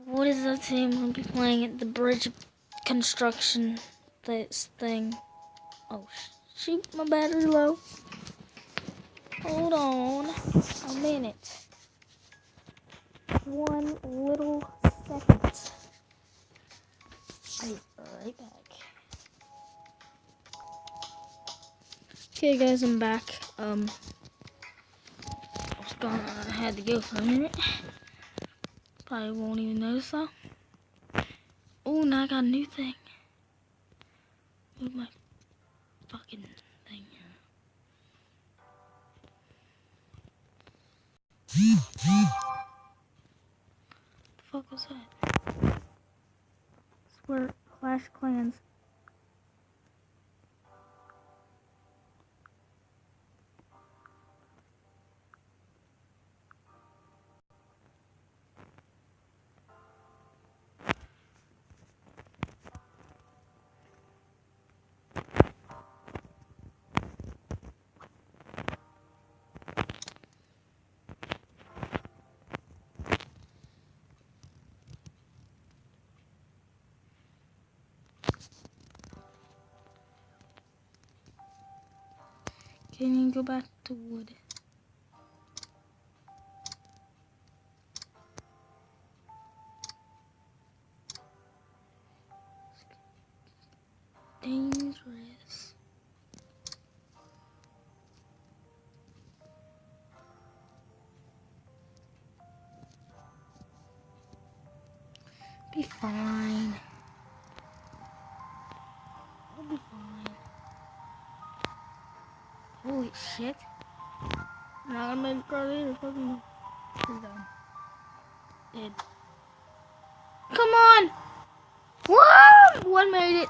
What is that team? I'll be playing at the bridge construction this thing. Oh shoot, my battery low. Hold on a minute. One little second. I'll be right back. Okay guys, I'm back. I had to go for a minute. Probably won't even notice though. Oh, now I got a new thing. Move my fucking thing. The fuck was that? Swear, Clash Clans. Can you go back to wood? Dangerous. Be fine. I'll be fine. Holy shit. I'm not gonna make it across either. Fucking. He's done. Dead. Come on! Whoa! One made it.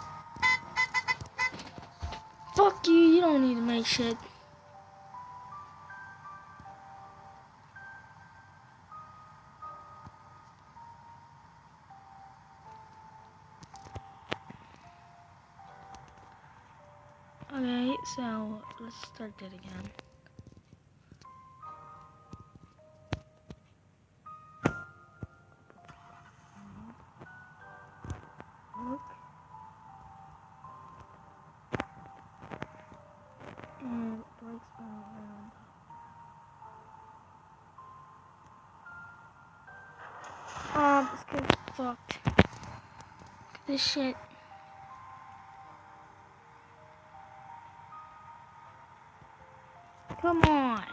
Fuck you, you don't need to make shit. Okay, so let's start that again. Look. And breaks around. This kid's fucked. Look at this shit. Come on.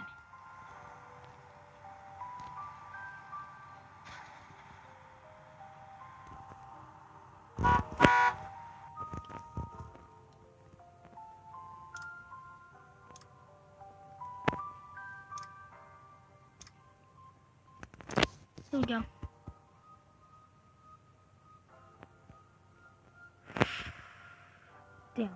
Here we go. Damn.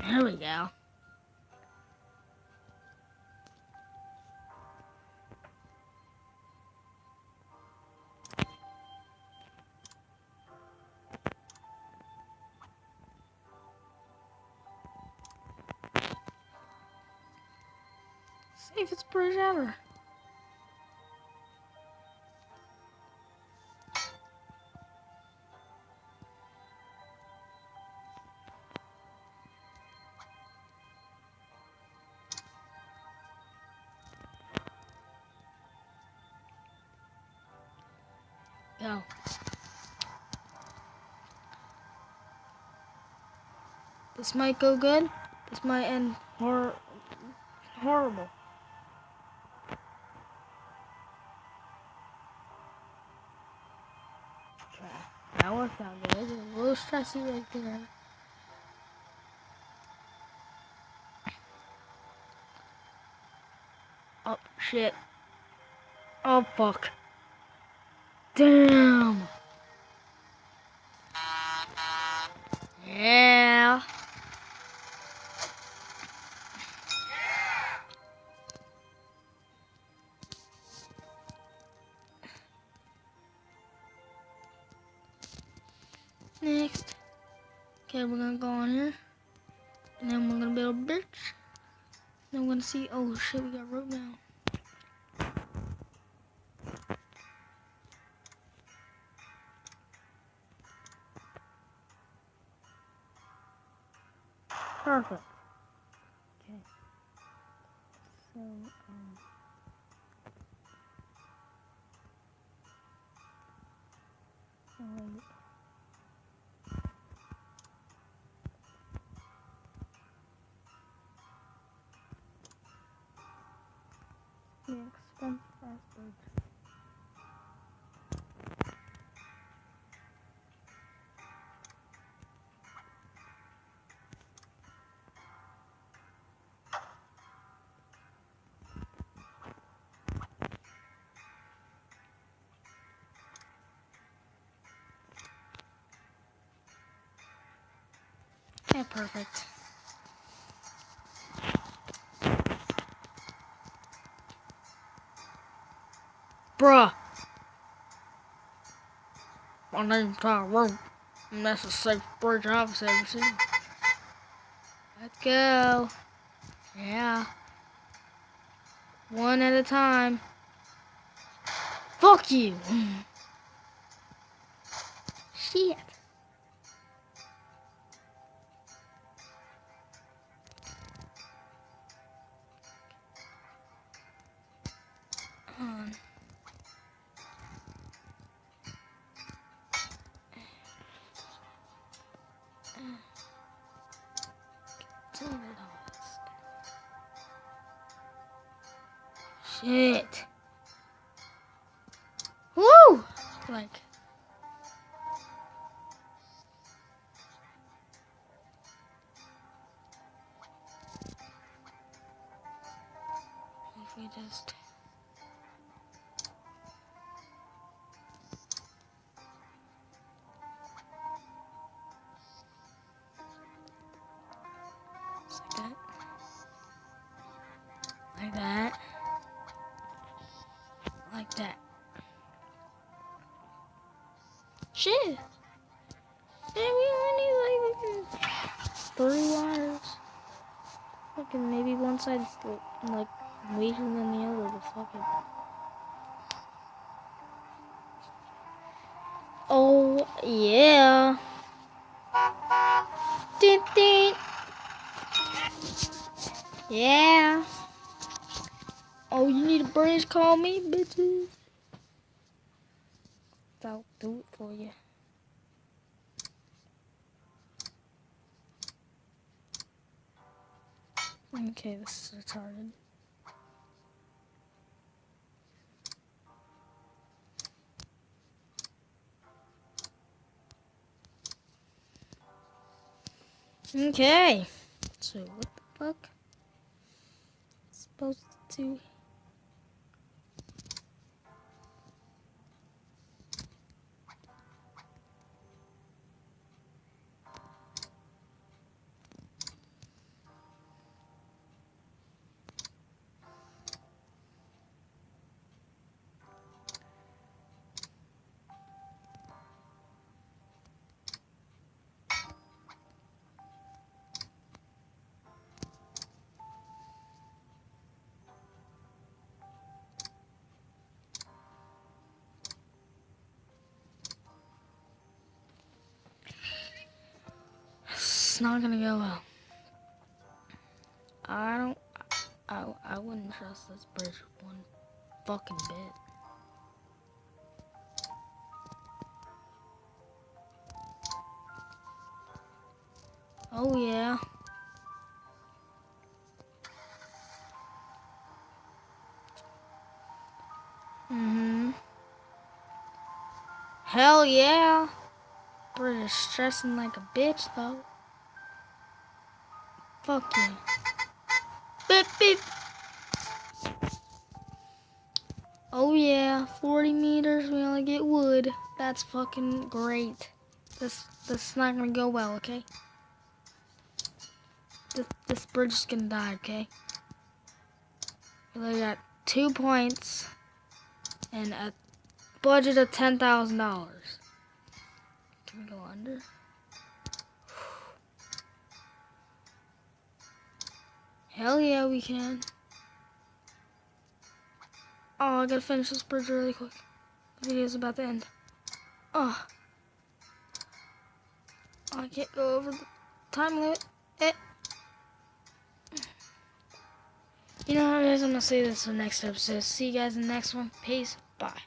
There we go. Safest bridge ever. Go. This might go good. This might end horrible. That worked out good. It's a little stressy right there. Oh shit. Oh fuck. Damn. Yeah. Next. Okay, we're gonna go on here. And then we're gonna build a bridge. Then we're gonna see, oh shit, we got rope now. Perfect. Okay. So, the expensive ass bridge. Yeah, perfect. Bruh. My name's Tyrone, and that's the safest bridge I've ever seen. Let's go. Yeah. One at a time. Fuck you. Shit. On. Shit. Woo! Like. If we just. Like that. Like that. Like that. Shit. Yeah, we only need like 3 wires. Fucking maybe one side's like weaker than the other, but fuck it. Oh yeah. Ding ding. Yeah. Oh, you need a bridge? Call me, bitches. I'll do it for you. Okay, this is retarded. Okay. So what the fuck? Supposed to. It's not gonna go well. I wouldn't trust this bridge one fucking bit. Oh yeah. Hell yeah. Bridge is stressing like a bitch though. Fuck you. Beep beep. Oh yeah, 40 meters, we only get wood. That's fucking great. This is not gonna go well, okay? This bridge is gonna die, okay? We only got 2 points and a budget of $10,000. Can we go under? Hell yeah, we can. Oh, I gotta finish this bridge really quick. The video's about to end. Oh. I can't go over the time limit. You know what, guys? I'm gonna say this in the next episode. See you guys in the next one. Peace. Bye.